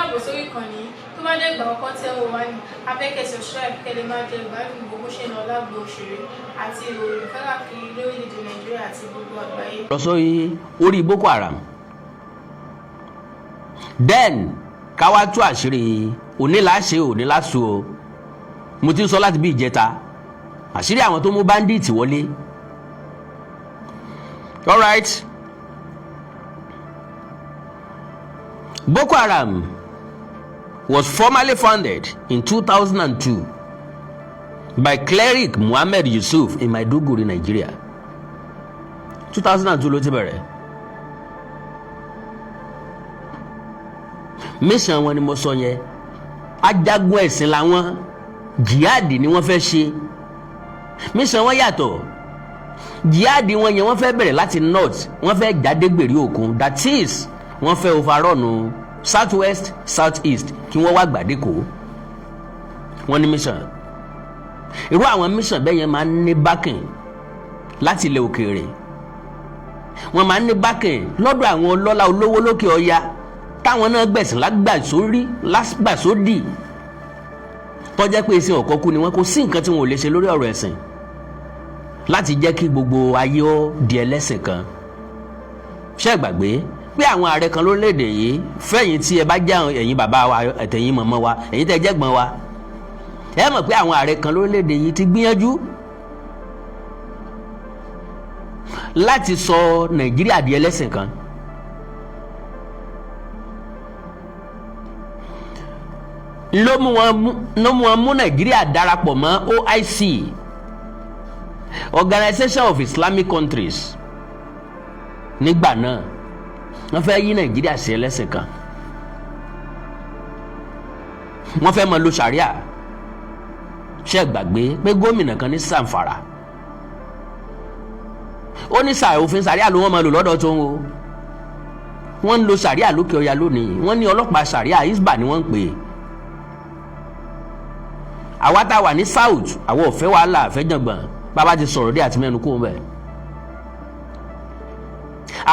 káàbọ̀ sórí ìkànnì tó bá dé ìgbà ọkọ tẹ́ wò wá ní abẹ́kẹ́ subscribe kẹ́lẹ́ máa jẹ ìgbádùn gbogbo ṣe náà lágbo òṣèré àti ìròyìn káàkiri lórílẹ̀-èdè Nàìjíríà àti gbogbo àgbáyé. lọ sórí orí Boko Haram then káwá tú àṣírí oníláṣẹ oníláṣọ o mo ti sọ láti bí ìjẹta àṣírí àwọn tó mú bandits wọlé. All right. Boko Haram was formally founded in 2002 by cleric Muhammad Yusuf in Maiduguri, Nigeria. 2002 ló ti bẹ̀rẹ̀. Mission wọn ni mo sọ yẹn. Ajagun ẹ̀sìn làwọn, jihad ni wọ́n fẹ́ ṣe. Mission wọn yàtọ̀. Jihad wọn yẹn wọ́n fẹ́ bẹ̀rẹ̀ láti north, wọ́n fẹ́ jáde gbèrí òkun, that is wọ́n fẹ́ overrun south west south east kí wọ́n wá gbàdékò. wọ́n ní mission irú àwọn mission bẹ́ẹ̀ yẹn máa ń ní backing láti ilẹ̀ òkèèrè, wọ́n máa ń ní backing lọ́dọ̀ àwọn ọlọ́lá olówó lókè ọya táwọn náà gbẹ̀sìn lágbàsódì tọ́jẹ́ pé ìsìn ọ̀kọ́kú ni wọ́n kò sí nǹkan tí wọ́n ò lè ṣe lórí ọ̀rọ̀ ẹ̀sìn láti jẹ́ kí gbogbo ayé ó di ẹlẹ́sìn kan. ṣé gbàgbé pé àwọn ààrẹ kan lórílẹ̀‐èdè yìí fẹ́yìn tí ẹ bá jẹ́ ẹ̀yin bàbá wa ẹ̀tẹ̀yin mọ̀mọ́ wa ẹ̀yin tẹ́ jẹ́ gbọ́n wa ẹ mọ̀ pé àwọn ààrẹ kan lórílẹ̀‐èdè yìí ti gbìyànjú láti sọ Nàìjíríà di ẹlẹ́sìn kan. ló mú wọn mú Nàìjíríà darapọ̀ mọ́ OIC, Organization of Islamic Countries. nígbà náà wọ́n fẹ́ yí Nàìjíríà sí ẹlẹ́sìn kan, wọ́n fẹ́ máa lo sàríà. ṣé gbàgbé pé gómìnà kan ní Zamfara ó ní òfin sàríà ló wọ́n máa lò lọ́dọ̀ tó ń wo, wọ́n ń lo sàríà lókè ọya lónìí, wọ́n ní ọlọ́pàá sàríà Hisba ni wọ́n ń pè é. àwa tá a wà ní south àwọn ò fẹ́ wàhálà àfẹ́jàngbọ̀n bàbá ti sọ̀rọ̀ dé àti mẹ́nu kó ń bẹ̀.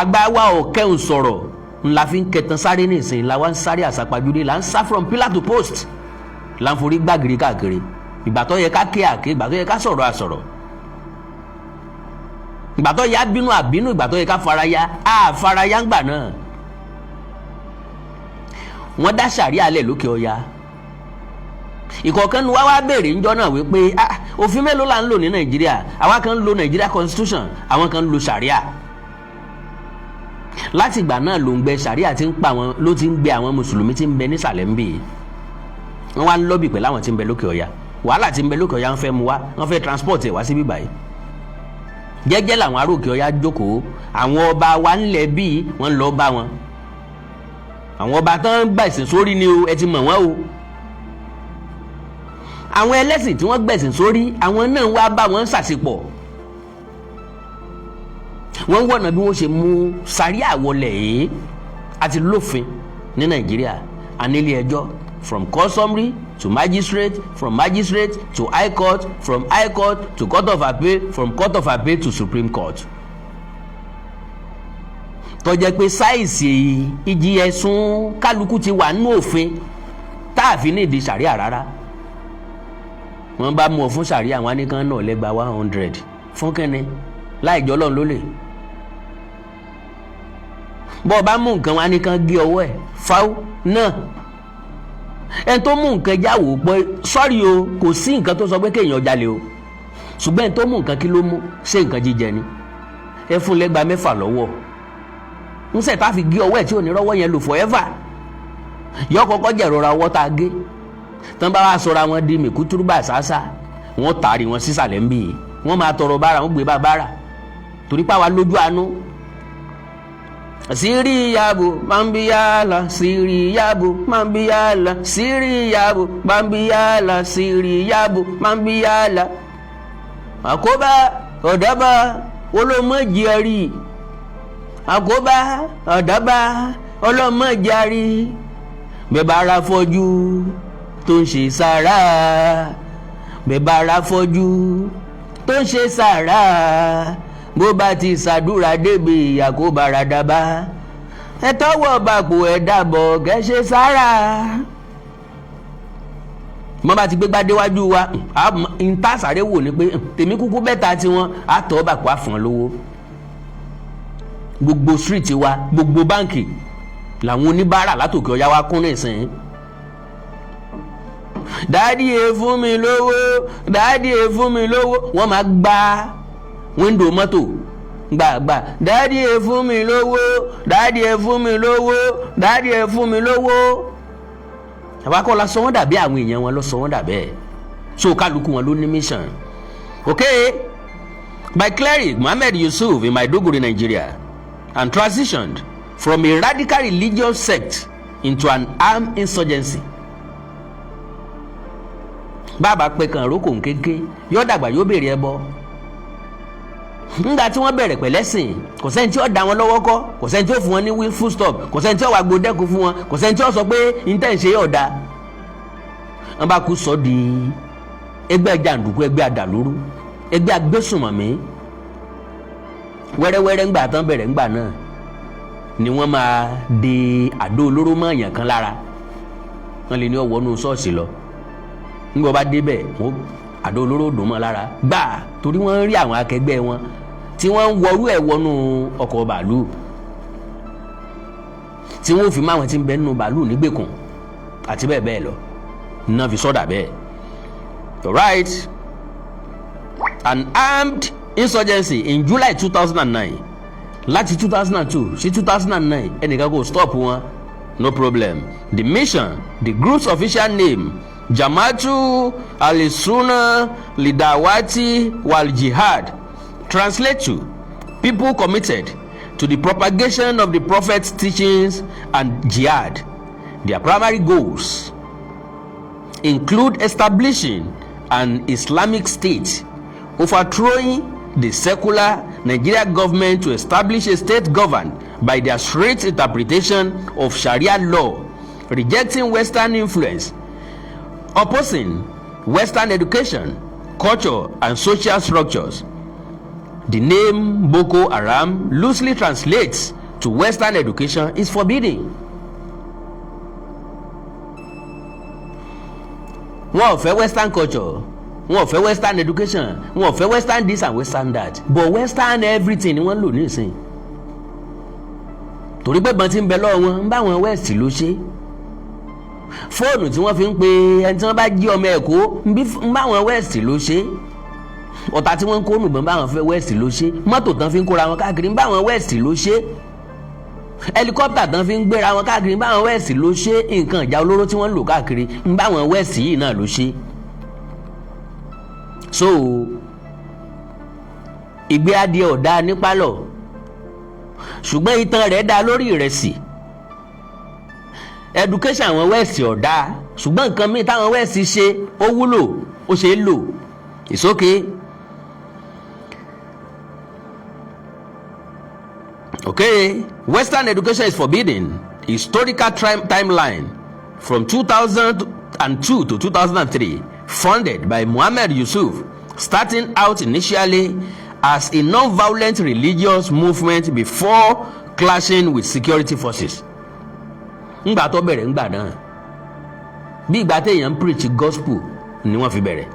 àgbà wa ò kẹ́hùn sọ̀rọ̀ ńlá fi ń kẹtàn sáré ní ìsìn la wá ń sáré àsápajúdé là ń sá from pillar to post là ń forí gbàgìrì káàkiri. ìgbà tó yẹ ká ké àké, ìgbà tó yẹ ká sọ̀rọ̀ àsọ̀rọ̀, ìgbà tó yẹ bínú àbínú, ìgbà tó yẹ ká faraya àfaraya ńgbà náà. wọ́n dá sàríà lẹ̀ lókè ọya. ìkọ̀ọ̀kan ni wá béèrè ńjọ́ náà wípé òfin mélòó là ń lò ní Nàìjíríà? àwa kan ń lo Nàìjíríà constitution, àwọn kan ń lo sàríà. láti ìgbà náà ló ń gbé sàríà tí ń pa wọn ló ti ń gbé àwọn mùsùlùmí tí ń bẹ nísàlẹ̀ ń bè. wọ́n wá ń lọ́bì pẹ̀lú àwọn tí ń bẹ lókè ọya. wàhálà tí ń bẹ lókè ọya ń fẹ́ mu wá, wọ́n fẹ́ transport ẹ̀ wá síbí báyìí. jẹ́jẹ́ làwọn ará òkè ọya jókòó, àwọn ọba wa ńlẹ̀ bíi wọ́n lọ bá wọn. àwọn ọba tán gbẹ̀sìn sórí ni o, ẹ ti mọ̀ wọ́n o. àwọn ẹlẹ́sìn tí wọ́n gbẹ̀sìn sórí àwọn náà wá bá wọn ṣàṣepọ̀. wọ́n wọ̀nà bí wọ́n ṣe mú sàríà wọlé yìí àti lófin ní Nàìjíríà. anílé ẹjọ́ from customary to magistrate, from magistrate to high court, from high court to court of appeal, from court of appeal to Supreme Court. tó jẹ́ pé sáìsì ìjì ẹ̀sùn kálukú ti wà nínú òfin táàfin ní ìdí sàríà rárá. wọ́n bá mú ọ fún sàríà àwọn anìkan náà lẹ́gbàá 100 fún kẹ́ni láì jọ́ lọ́n lólè. bọ́ ọ bá mú nǹkan wọn anìkan gé ọwọ́ ẹ̀ fáwọn náà. ẹni tó mú nǹkan jáwó pé sọ́rí o kò sí nǹkan tó sọ pé kéèyàn jalè o, ṣùgbọ́n ẹni tó mú nǹkan kí ló mú? ṣé nǹkan jíjẹ ni? ẹ fún lẹ́gbàá 6 lọ́wọ́ ń sẹ̀ tá a fi gé ọwọ́ ẹ̀ tí ò ní rọ́wọ́ yẹn lò forever. yọ kọ́kọ́ jẹ̀rora ọwọ́ tá a gé tán bá wá sọra wọn di mẹ̀kútúrúbà sàásà, wọ́n tààrí wọn sísàlẹ̀ ń bì í, wọ́n máa tọrọ bára wọn gbé bá bára torí pàwọn lójú àánú. Siriyabo mambiyala Siriyabo mambiyala Siriyabo mambiyala Siriyabo mambiyala àkóbá ọ̀dàbà olómọ̀jẹ̀rì àkóbá ọ̀dàbà olómọ̀jẹ̀rì bẹ̀bàrà fọ́jú tó ń ṣe sàrà bẹ̀bàrà fọ́jú tó ń ṣe sàrà bó bá ti ṣàdúrà débi àkóbára dábà ẹ tọwọ́ bàpò ẹ dàbọ̀ kẹ́ ṣe sára. Mọ́ bá ti gbé gbádéwájú wa ń tá sáré wò ni pé tèmi kúkú bẹ́ta tiwọn á tọ́ bàpò àfọ̀n lówó. Gbogbo street wa gbogbo báǹkì làwọn oníbàárà látòkè ọ̀yá wa kún nísìnyí. Dáàdì ẹ fún mi lówó, dáàdì ẹ fún mi lówó, wọ́n máa gba wíńdò mọ́tò gbàgbà, dáàdì ẹ fún mi lówó, dáàdì ẹ fún mi lówó, dáàdì ẹ fún mi lówó. Àwa kọ́ la sọ wọ́n dàbí àwọn èèyàn wọn lọ sọ wọ́n dàbẹ́. So kálukú wọn ló ní mission. Okay, by cleric Muhammad Yusuf in Maiduguri, Nigeria, and transitioned from a radical religious sect into an armed insurgency. Bàbá pé kan roko nkeke yóò dàgbà yóò béèrè ẹbọ. Nígbà tí wọ́n bẹ̀rẹ̀ pẹ̀lẹ́sìn kò sẹ́ni tí ó dá wọn lọ́wọ́ kọ́, kò sẹ́ni tí ó fún wọn ní full stop, kò sẹ́ni tí ó wá gbódẹ́kun fún wọn, kò sẹ́ni tí ó sọ pé intense yóò da. Wọ́n bá kú sọ di ẹgbẹ́ jàǹdùkú, ẹgbẹ́ àdàlúrú, ẹgbẹ́ agbésùnmọ̀mí. Wẹ́rẹ́wẹ́rẹ́ ńgbà tán bẹ̀rẹ̀ ńgbà náà ni wọ́n máa de àdó olóró mọ́ èèyàn kan lára. Wọ́n lè ní ọwọ́ nù ṣọ́ọ̀ṣì lọ. Ńgbọ́ bá débẹ̀ wọ́n àdó olóró dùn mọ́ lára gbà torí wọ́n rí àwọn akẹgbẹ́ wọn tí wọ́n ń wọrú ẹ̀ wọnú ọkọ̀ bàálù tí wọ́n fi máwọn tí ń bẹ nínú bàálù nígbèkùn àti bẹ́ẹ̀ bẹ́ẹ̀ lọ náà fi sọ́dà bẹ́ẹ̀. Alright, an armed insurgency in July 2009 láti 2002 sí 2009 ẹnìkan kò stop wọn, no problem. The mission, the group's official name, Jama'atu al-Sunnah Lidawati wal Jihad, translate to people committed to the propagation of the Prophet's teachings and jihad. Their primary goals include establishing an Islamic state, overthrowing the secular Nigeria government to establish a state governed by their strict interpretation of Sharia law, rejecting Western influence, opposing Western education, culture, and social structures. The name Boko Haram loosely translates to Western education is forbidden. Wọ́n ò fẹ́ Western culture, wọ́n ò fẹ́ Western education, wọ́n ò fẹ́ Western this and Western that, but Western everything ni wọ́n lò nísìn. Torí pé bọ́n ti ń bẹ lọ́wọ́ wọn ń bá wọn West ló ṣe. Fóònù tí wọ́n fi ń pe ẹni tí wọ́n bá jí ọmọ ẹ̀kọ́ ń bá wọn West ló ṣe. Ọ̀tá tí wọ́n ń kó nùbọ̀n bá wọn fẹ́ West ló ṣe. Mọ́tò tán fi ń kóra wọn káàkiri ń bá wọn West ló ṣe. Helicopter tán fi ń gbéra wọn káàkiri ń bá wọn West ló ṣe. Nǹkan ìjà olóró tí wọ́n ń lò káàkiri ń bá wọn West yìí náà ló ṣe. So ìgbé adìẹ ọ̀dà nípa lọ ṣùgbọ́n ìtàn rẹ̀ dá lórí ìrẹsì. Education àwọn West ọ̀dà ṣùgbọ́n nǹkan míì táwọn West ṣe ó wúlò ó ṣe é lò. It's okay. Okay, Western education is forbidden. Historical timeline from 2002 to 2003, funded by Muhammad Yusuf, starting out initially as a non-violent religious movement before clashing with security forces. Ngbà tó bẹ̀rẹ̀ ngbà náà bí ìgbà téèyàn preach gospel ni wọ́n fi bẹ̀rẹ̀.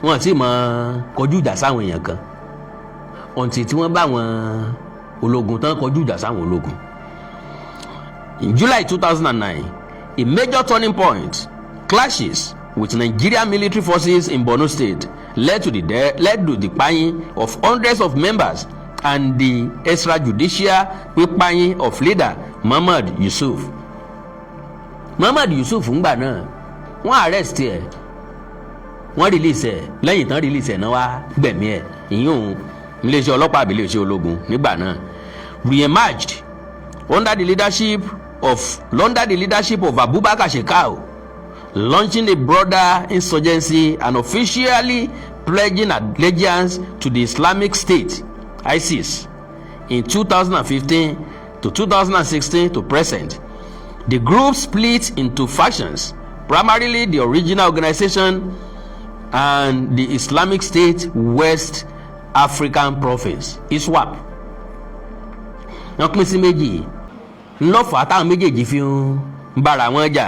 Wọ́n sì máa kọjú ìjà sáwọn èèyàn kan ọ̀ǹtì tí wọ́n bá wọn ológun tán kọjú ìjà sáwọn ológun. In July 2009, a major turning point, clashes with Nigerian military forces in Borno State led to the paying of hundreds of members and the extrajudicial pípayín of leader Muhammad Yusuf. Muhammad Yusuf ńgbà náà wọ́n arrest ẹ̀ wọ́n release ẹ̀ lẹ́yìn tán release ẹ̀ náà wá gbẹ̀mí ẹ̀ ìyún iléeṣẹ́ ọlọ́pàá àbí iléeṣẹ́ ológun nígbà náà re-emerged under the leadership of Abubakar Shekau, launching a broader insurgency and officially pledging allegiance to the Islamic State (ISIS) in 2015 to 2016 to present. The group split into factions, primarily the original organization and the Islamic State West African Province (ISWAP). Wọ́n pín sí méjì. ńlọ́fà táwọn méjèèjì fi ń bára wọn jà,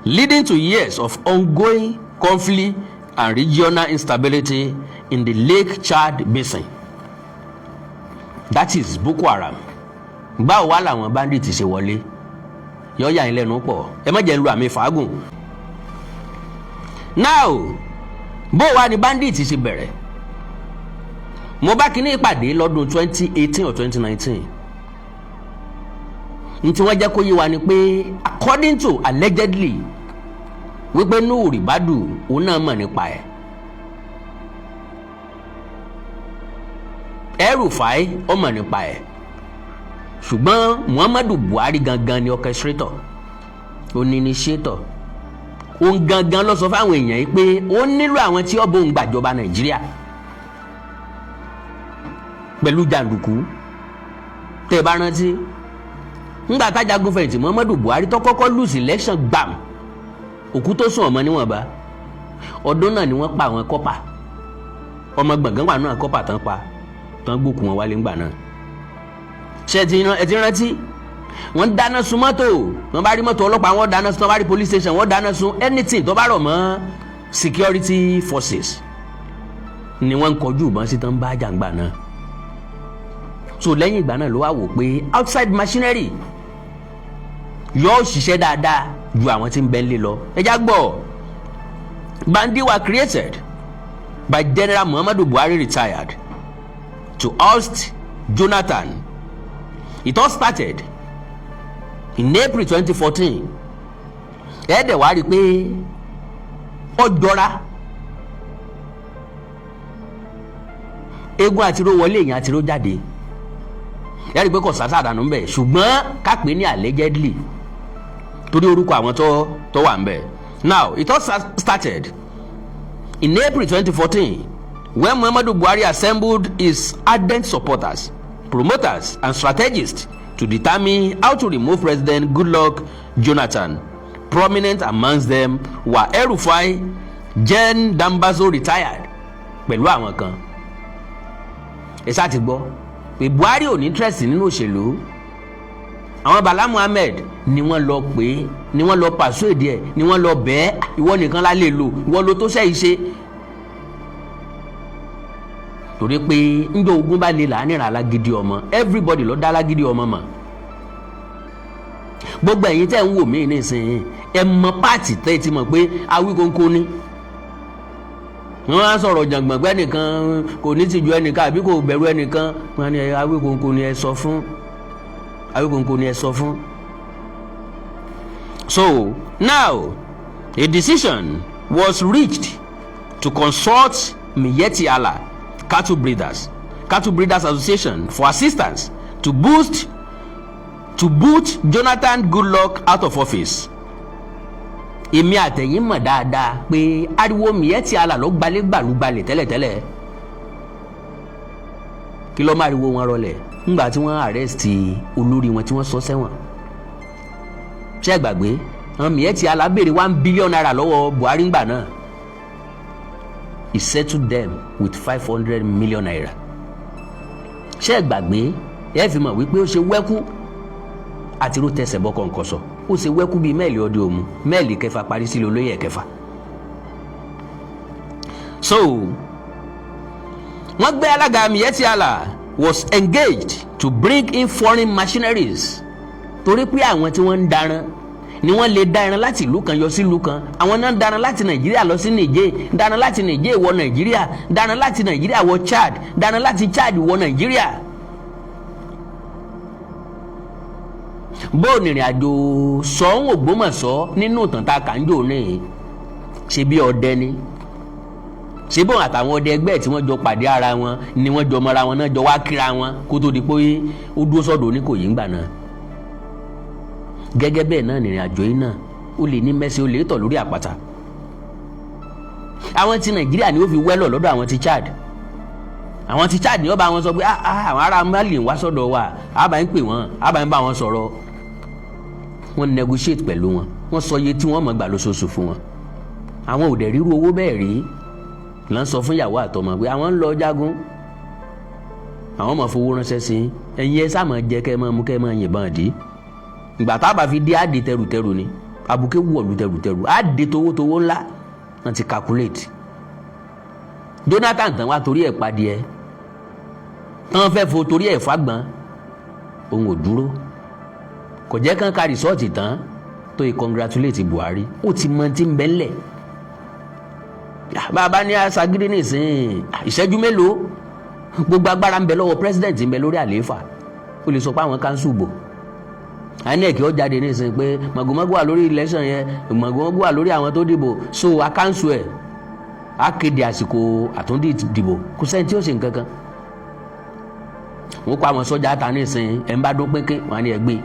leading to years of ongoing conflict and regional instability in the Lake Chad Basin. That is Boko Haram. Báwo wá làwọn bandits ṣe wọlé? Yọ yà yín lẹ́nu pọ̀, ẹ má jẹ́ ń lu àmì fàágùn. Now, bó wá ni bandits ṣe bẹ̀rẹ̀? Mo bá Kini ìpàdé lọ́dún 2018 or 2019. Ntí wọ́n jẹ́ kó yé wa ni pé according to allegedly wípé Nuhu Ribadu òun náà mọ̀ nípa ẹ̀. El-Rufai ó mọ̀ nípa ẹ̀. Ṣùgbọ́n Muhammadu Buhari gangan ni orchestrator, ó ní initiator. Òun gangan ló sọ fáwọn èèyàn yìí pé ó nílò àwọn tí ó bóun gbàjọba Nàìjíríà pẹ̀lú jàǹdùkú. Tẹ́ bá rántí ńgbà tájagun fẹ̀yìntì Muhammadu Buhari tó kọ́kọ́ lose election gbàm, òkú tó sùn ọmọ níwọ̀nba, ọdún náà ni wọ́n pa àwọn kọ́pà, ọmọ gbọ̀ngàn wà náà kọ́pà tán pa tán gbókù wọn wálé ńgbà náà. Ṣé ẹ ti rántí? Wọ́n dáná sun mọ́tò, wọ́n bá rí mọ́tò ọlọ́pàá wọ́n dáná sun, wọ́n bá rí police station wọ́n dáná sun, anything tó bá rọ̀ mọ́ security forces ni wọ́n ń kọjú ìbọn sí tán bá jàǹgbà náà. So lẹ́yìn ìgbà náà ló wá wò pé outside machinery yóò ṣiṣẹ́ dáadáa ju àwọn tí ń bẹ nílé lọ. Ẹ já gbọ́, bandits were created by General Muhammadu Buhari retired to oust Jonathan. It all started in April 2014. Ẹ dẹ̀ wá rí i pé ó jọra. Eégún àtiró wọlé, èèyàn àtiró jáde. Ẹ rí i pé kò sásà dànù ń bẹ̀, ṣùgbọ́n ká pè ní allegedly torí orúkọ àwọn tó wà ń bẹ̀. Now, it all started in April 2014 when Muhammadu Buhari assembled his ardent supporters, promoters and strategists to determine how to remove President Goodluck Jonathan. Prominent amongst them were El-Rufai, Gen Dambazo retired, pẹ̀lú àwọn kan. Ẹ ṣáà ti gbọ́ pé Buhari ò ní interest nínú òṣèlú. Àwọn Bala Muhammed ni wọ́n lọ pé, ni wọ́n lọ persuade ẹ̀, ni wọ́n lọ bẹ́ẹ̀, ìwọ nìkan la lè lò, ìwọ ló tó ṣẹ́yìí ṣe. Torí pé ńjọ́ ogun bá lè là á níra alágídí ọmọ, everybody ló dá alágídí ọmọ mọ̀. Gbogbo ẹ̀yin tẹ́ ń wò mí nísìnyí, ẹ mọ páàtì tẹ́ ti mọ̀ pé Awíkóńkó ni. Wọ́n á sọ̀rọ̀ jàngbọ̀n pé ẹnìkan kò ní tìjú ẹnìkan àbí kò bẹ̀rù ẹnìkan, wọ́n ní Awíkóńkó ni ẹ sọ fún. Awíkóńkó ni ẹ sọ fún. So now a decision was reached to consult Miyetti Allah Cattle Breeders Association for assistance to boot Jonathan Goodluck out of office. Èmi àtẹ̀yìn mọ̀ dáadáa pé ariwo Miyetti Allah ló gbalẹ̀ gbàlúgbalẹ̀ tẹ́lẹ̀tẹ́lẹ̀. Kí ló máa riwo wọn rọlẹ̀ nígbà tí wọ́n arrest olórí wọn tí wọ́n sọ sẹ́wọ̀n. Ṣé ẹ gbàgbé àwọn Miyetti Allah béèrè $1 billion lọ́wọ́ Buhari ńgbà náà. He settled them with 500 million naira. Ṣé ẹ gbàgbé ẹ fi mọ̀ wípé ó ṣe wẹ́kú àti ló tẹsẹ̀ bọ́ kọ̀ǹkọ̀ sọ. Ó ṣe wẹ́kú bíi mẹ́ẹ̀lì ọdẹ òmu, mẹ́ẹ̀lì kẹfà parí sí olóyè kẹfà. So wọ́n gbé alága Miyetti Allah was engaged to bring in foreign machineries. Torí pé àwọn tí wọ́n ń daran ni wọ́n lè dá ẹran láti ìlú kan yọ sí ìlú kan. Àwọn náà ń daran láti Nàìjíríà lọ sí Niger, daran láti Niger wọ Nàìjíríà, daran láti Nàìjíríà wọ Chad, daran láti Chad wọ Nàìjíríà. Bó ìrìn àjò sọ́hún Ògbómọ̀ṣọ́ nínú ìtàn tá a kà ń jò ní ṣe bí ọdẹ ni. Ṣé bọ́n àtàwọn ọdẹ ẹgbẹ́ tí wọ́n jọ pàdé ara wọn ni wọ́n jọ mọ́ra wọn náà jọ wá kíra wọn kó tó di pé ó dúró sọ́dọ̀ Oníkòyí ńgbà náà. Gẹ́gẹ́ bẹ́ẹ̀ náà nìrìn àjò yìí náà ó lè ní mẹ́sẹ̀ ó lè tọ̀ lórí àpáta. Àwọn ti Nàìjíríà ni ó fi wẹ́lọ̀ lọ́dọ̀ àwọn ti Chad. Àwọn ti Chad ni ó bá wọn sọ pé àwọn ará Mali ń wá sọ́dọ̀ wa, àbá ń pè wọ́n, àbá ń bá wọn sọ̀rọ̀. Wọ́n negotiate pẹ̀lú wọn, wọ́n sọ iye tí wọ́n mọ̀ gbà lóṣooṣù fún wọn. Àwọn ò dẹ̀ ríru owó bẹ́ẹ̀ rí. Là ń sọ fún ìyàwó àtọmọ pé àwọn ń lọ jagun, àwọn máa fowó ránṣẹ́ sí ẹ̀yin ẹ sáà máa jẹ kẹ́ ẹ máa mú kẹ́ ẹ máa yìnbọn dì. ìgbà tá a bá fi dé àdè tẹrùtẹrù ni abuké wọ̀lú tẹrùtẹrù àdè towótowó ńlá wọ́n ti calculate. Jonathan tán wá torí ẹ̀ padìẹ tán fẹ́ fo torí ẹ̀ fagbọ́n òun ò dúró kò jẹ́ kán ka rìsọ́ọ̀tì tán tó yẹ congratulate Buhari ó ti mọ tí ń bẹ́ ńlẹ̀. Bàbá ní aṣagídí nìsín ìṣẹ́jú mélòó gbogbo agbára ń bẹ lọ́wọ́ president ń bẹ lórí àlééfà ó lè sọ pé àwọn council bò INEC ó jáde nìsín pé mọ̀gòmọ́gò wà lórí election yẹn mọ̀gòmọ́gò wà lórí àwọn tó dìbò so a council ẹ̀ á kéde àsìkò àtúndì dìbò kò sẹ́ni tí ó ṣe nǹkan kan. wọ́n pa àwọn sọ́jà ta nìsín ẹ̀ ń bá dún péńké wọn á ní ẹgbẹ́.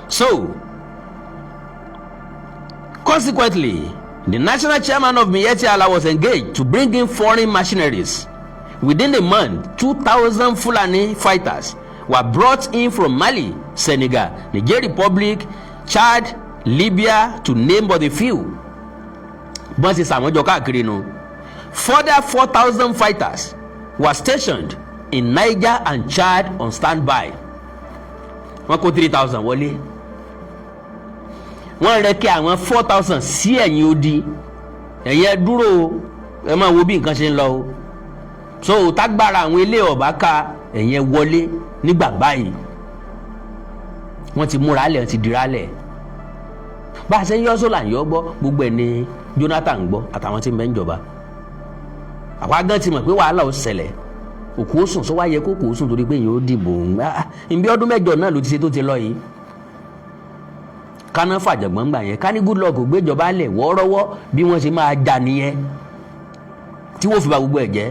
So, consequently, the national chairman of Miyetti Allah was engaged to bring in foreign mercenaries. Within a month, 2,000 Fulani fighters were brought in from Mali, Senegal, Niger Republic, Chad, Libya, to name but a few. But it's kaakiri no. Further 4,000 fighters were stationed in Niger and Chad on standby. Wọ́n kó 3,000 wọlé. Wọ́n rẹ̀ kí àwọn 4,000 sí ẹ̀yìn odi. Ẹ̀yẹ dúró ẹ máa wo bí nǹkan ṣe ń lọ o. So tágbára àwọn ilé ọ̀bá ká ẹ̀yẹ wọlé nígbà báyìí. Wọ́n ti múra lẹ̀, wọ́n ti dira lẹ̀. Bá a ṣe ń yọ́ sólà ń yọ́ gbọ́ gbogbo ẹ̀ ní Jonathan gbọ́ àtàwọn tí ń bẹ ń jọba. Àwa gan ti mọ̀ pé wàhálà ó ṣẹlẹ̀. Òkú ó sùn sọ wá yẹ kó kò ó sùn torí pé èèyàn ó dìbò ìbí ọdún mẹ́jọ náà ló ti ṣe tó ti lọ yìí. Káná fàjàgbọ́n gbà yẹn ká ní Goodluck gbéjọba lẹ̀ wọ́ọ́rọ́wọ́ bí wọ́n ṣe máa jà nìyẹn tí wọ́n fi ba gbogbo ẹ̀ jẹ́.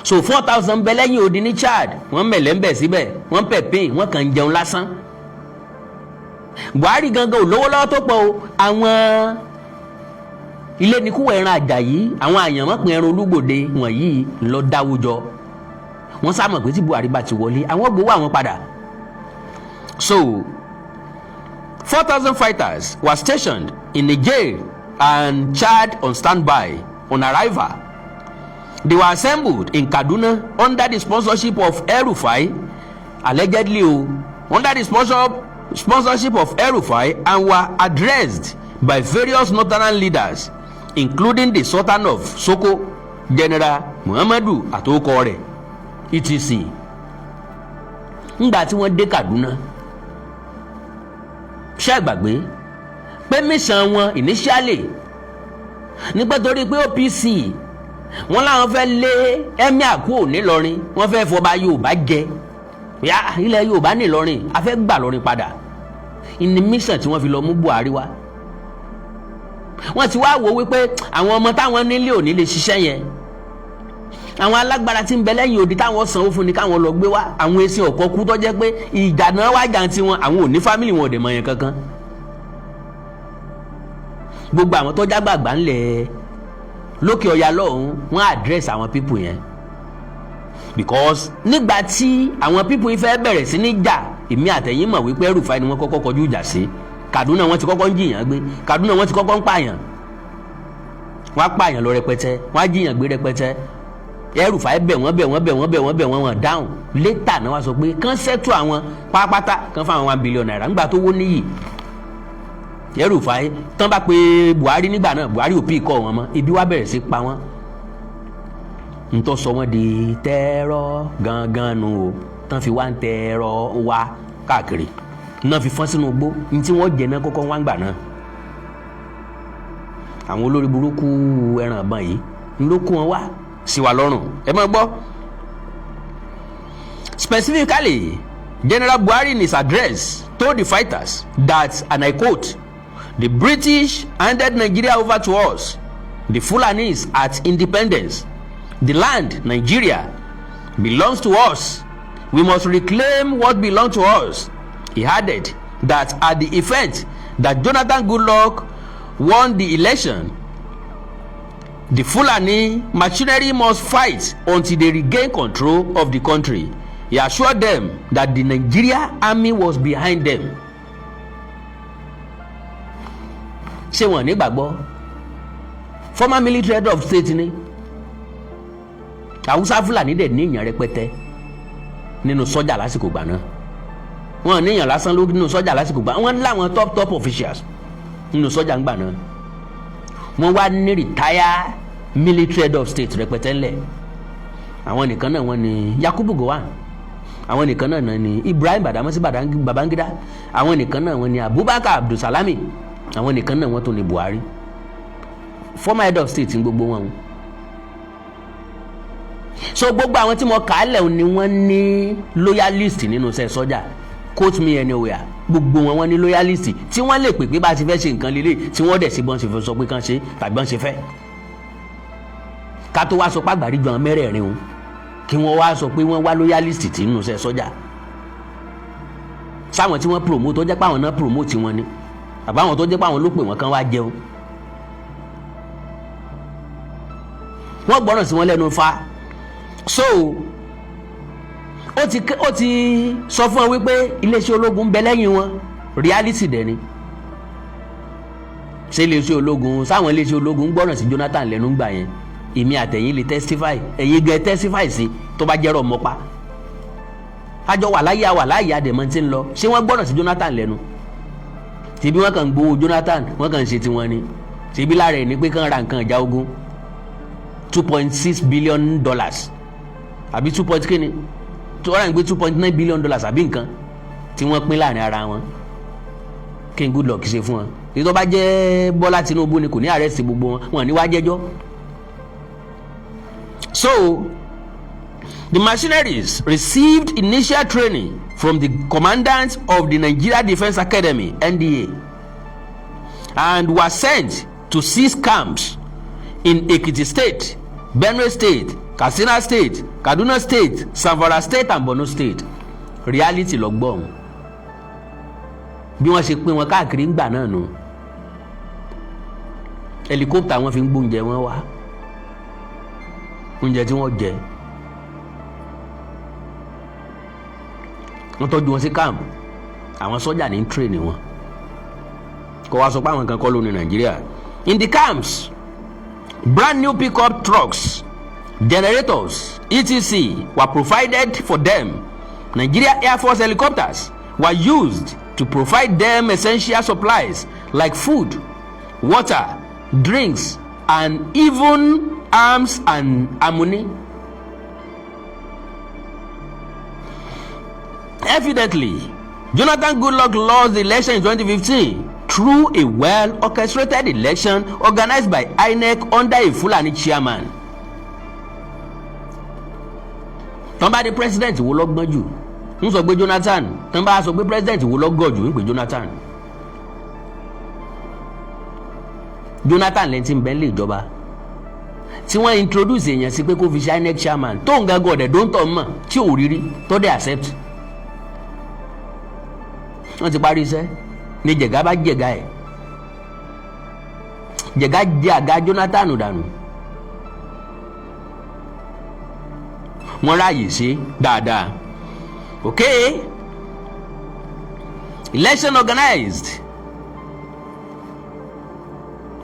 So 4,000 bẹ lẹ́yìn odi ní Chad wọ́n mẹ̀lẹ́ ń bẹ̀ síbẹ̀ wọ́n pẹ̀pìn wọ́n kàn ń jẹun lásán. Buhari gangan ò lówó lọ́wọ́ tó pọ̀ o àwọn ilé ní kúwọ̀ ẹran Àjàyí àwọn àyànmọ́pin ẹran Olúgbòde wọ̀nyí lọ dáwùjọ wọ́n sá mọ̀ pé tí Buhari bá ti wọlé àwọn gbowó àwọn padà. So 4,000 fighters were stationed in Niger and Chad on standby on arrival. They were assembled in Kaduna under the sponsorship of El-Rufai, allegedly under the sponsorship of El-Rufai, and were addressed by various northern leaders, including the Sultan of Soko, General Muhammadu Atokore, etc. Nígbà tí wọ́n dé Kaduna ṣé gbàgbé pé mission wọn initially nígbà torí pé OPC wọ́n láwọn fẹ́ lé emir kúrò nílọrin wọ́n fẹ́ fọba Yorùbá jẹ ya ilẹ̀ Yorùbá nílọrin a fẹ́ gbà lọrin padà ní mission tí wọ́n fi lọ mú Buhari wá. Wọ́n ti wá wò wípé àwọn ọmọ táwọn nílé ò ní lè ṣiṣẹ́ yẹn àwọn alágbára tí ń bẹ lẹ́yìn odi táwọn sanwó fún ni káwọn lọ gbé wá àwọn èsì ọ̀kọ́ kú tó jẹ́ pé ìjà náà wá jà tí wọn àwọn ò ní fámìlì wọn ò dẹ̀ mọ̀ yẹn kankan. Gbogbo àwọn tó jágbàgbà ńlẹ̀ lókè ọ̀yà lọ́hùn wọ́n address àwọn people yẹn because nígbà tí àwọn people yìí fẹ́ bẹ̀rẹ̀ sí ní jà èmi àtẹ̀yìn mọ̀ wípé El-Rufai ni wọ́n kọ́kọ́ kọjú ìjà sí. Kaduna wọ́n ti kọ́kọ́ ń jiyàn gbé Kaduna wọ́n ti kọ́kọ́ ń pààyàn wọ́n á pààyàn lọ rẹpẹtẹ wọ́n á jiyàn gbé rẹpẹtẹ. El-Rufai bẹ̀ wọ́n dáhùn létà náà wá sọ pé kán sẹ́tù àwọn pátápátá kán fáwọn $1 billion nígbà tó wó níyì. El-Rufai tán bá pe Buhari nígbà náà Buhari ò pí kọ́ wọn mọ́ ibi wá bẹ̀rẹ̀ sí pa wọ́n. Ntọ́ sọ wọ́n di tẹ́rọ gangan nu o tán fi wá ń tẹ́rọ wá káàkiri náà fi fọ́n sínú igbó ní tí wọ́n jẹ náà kọ́kọ́ wá ń gbà náà. Àwọn olórí burúkú ẹran ìbọn yìí ló kó wọn wá sí wa lọ́rùn ẹ máa gbọ́. Specifically, General Buhari in his address told the fighters that, and I quote, "The British handed Nigeria over to us, the Fulanis at independence. The land, Nigeria, belongs to us. We must reclaim what belongs to us." He added that at the event that Jonathan Goodluck won the election, the Fulani machinery must fight until they regain control of the country. He assured them that the Nigeria army was behind them. Ṣé wọ́n ní gbàgbọ́? Former military head of state ni. Hausa Fulani dẹ̀ ní ìyàn rẹpẹtẹ. nínú sọ́jà lásìkò gbà náà wọn níyàn lásán ló nínú sọ́jà lásìkò gbà wọn láwọn top officials nínú sọ́jà ń gbà náà wọn wá ní retire military head of state rẹpẹtẹ ńlẹ̀ àwọn nìkan náà wọn ni Yakubu Gowon àwọn nìkan náà ni Ibrahim Badamasi Babangida àwọn nìkan náà wọn ni Abubakar Abdulsalami àwọn nìkan náà wọn tó ni Buhari former head of state ní gbogbo wọn. So gbogbo àwọn tí mo kà á lẹ̀ ni wọ́n ní loyalist nínú iṣẹ́ sọ́jà quote me anywhere gbogbo wọn ní loyalist tí wọ́n lè pè pé bá a ti fẹ́ ṣe nǹkan lélẹ̀ tí wọ́n dẹ̀ sí bọ́n ṣe fẹ́ sọ pé kàn ṣe tàbí bọ́n ṣe fẹ́ ká tó wá sọ pé àgbàríjọ àwọn mẹ́rẹ̀ẹ̀rin o kí wọ́n wá sọ pé wọ́n wá loyalist tí nínú iṣẹ́ sọ́jà sáwọn tí wọ́n promote tó jẹ́ pé àwọn náà promote wọn ni àbáwọn tó jẹ́ pé àwọn ló pè wọ́n kàn wá jẹun wọ́n gbọ́ràn sí wọn lẹ́nu fa so ó ti sọ fún wọn wípé iléeṣẹ́ ológun ń bẹ lẹ́yìn wọn reality dẹ̀ ni ṣé iléeṣẹ́ ológun sáwọn iléeṣẹ́ ológun gbọ́ràn sí Jonathan lẹ́nu gbà yẹn èmi àtẹ̀yìn lè testify ẹ̀yin gẹ̀ testify sí tó bá jẹ́rọ̀ mọ́pa àjọ wà láyé àdèmọ́ tí ń lọ ṣé wọ́n gbọ́ràn sí Jonathan lẹ́nu tìbí wọ́n kàn gbowó Jonathan wọ́n kàn ń ṣe tiwọn ni tìbí lára ẹ̀ ní pé kàn ra nǹkan ìjà ogun $2.6 billion àbí 2. Kini tó rà ń gbé $2.9 billion àbí nǹkan tí wọ́n pín láàrin ara wọn kí n good luck ṣe fún wọn èyí tó bá jẹ́ Bọ́lá Tinubu ni kò ní arrest gbogbo wọn ní wá jẹ́jọ́. So the mercenaries received initial training from the commandant of the Nigeria Defence Academy (NDA) and were sent to 6 camps in Ekiti State, Benue State, Katsina State, Kaduna State, Zamfara State and Borno State. Reality ló gbọ́ wọn bí wọ́n ṣe pín wọn káàkiri ńgbà náà nù helicopter wọn fi ń gbóúnjẹ wọn wá oúnjẹ tí wọ́n jẹ wọ́n tọ́jú wọn sí camp àwọn sọ́jà ní train wọn kó wá sọ pé àwọn kan kọ́ ló ní Nàìjíríà. In the camps, brand new pickup trucks, generators, etc. were provided for them. Nigeria Air Force helicopters were used to provide them essential supplies like food, water, drinks, and even arms and ammunition. Evidently, Jonathan Goodluck lost the election in 2015 through a well-orchestrated election organized by INEC under a Fulani chairman. Tán bá dé president wo ló gbọ́n jù ń sọ pé Jonathan, tán bá sọ pé president wo ló gọ̀ jù ń pè Jonathan. Jonathan lẹ́yìn tí ń bẹ nílé ìjọba tí wọ́n introduce èèyàn sí pé kó fi ṣe INEC chairman tó ń gángan ọ̀dẹ̀ tó ń tọ̀ mọ̀ tí ò rírí tó dé accept. Wọ́n ti parí iṣẹ́ ní Jẹ̀gá bá jẹ̀gá ẹ̀ Jẹ̀gá jẹ́ àga Jonathan dànù wọ́n ráàyè ṣe dáadáa. Okay, election organized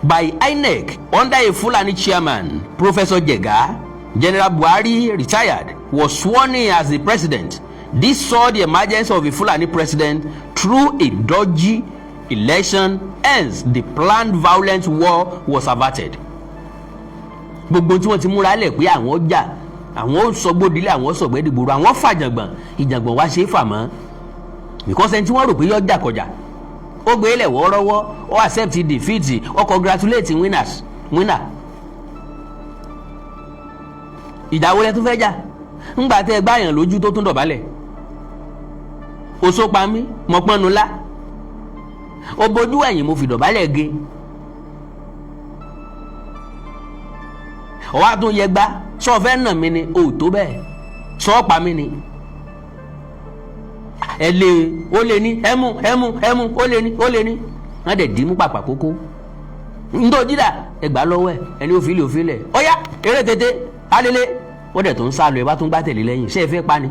by INEC under a Fulani chairman, Professor Jega. General Buhari, retired, was sworn in as the president. This saw the emergence of a Fulani president through a dodgy election, hence the planned violent war was averted. Gbogbo tí wọ́n ti múra lẹ̀ pé àwọn ọjà àwọn sọgbódìlẹ̀ àwọn sọgbẹ́dìgbòrò àwọn fàjàngbọ̀n ìjàngbọ̀n wá ṣe é fà mọ́ because ẹni tí wọ́n rò pé yọ jà kọjá ó gbé ilẹ̀ wọ́ọ́rọ́wọ́ ó accept defeat ó congratulate winner. Ìjà wo lẹ tún fẹ́ jà ńgbà tẹ́ ẹ gbáyàn lójú tó tún dọ̀bálẹ̀ ó só pa mí mọ́ pọ́nnu lá ó bojú ẹ̀yìn mo fi dọ̀bálẹ̀ ge ó wá tún yẹ gbá sọ fẹ́ nà mí ni ó tó bẹ́ẹ̀ sọ pa mí ni ẹ lé ó lé ní ẹmu ó lé ní wọ́n dẹ̀ dì í mú pàpà kókó ńdó dídà ẹgbàá lọ́wọ́ ẹ̀ ẹni òfìlẹ̀ ọ̀yá eré tètè alẹ́lẹ́ wọ́n dẹ̀ tó ń sá lọ ẹ bá tún gbá tẹ̀lé lẹ́yìn ṣé ẹ fẹ́ pa ni.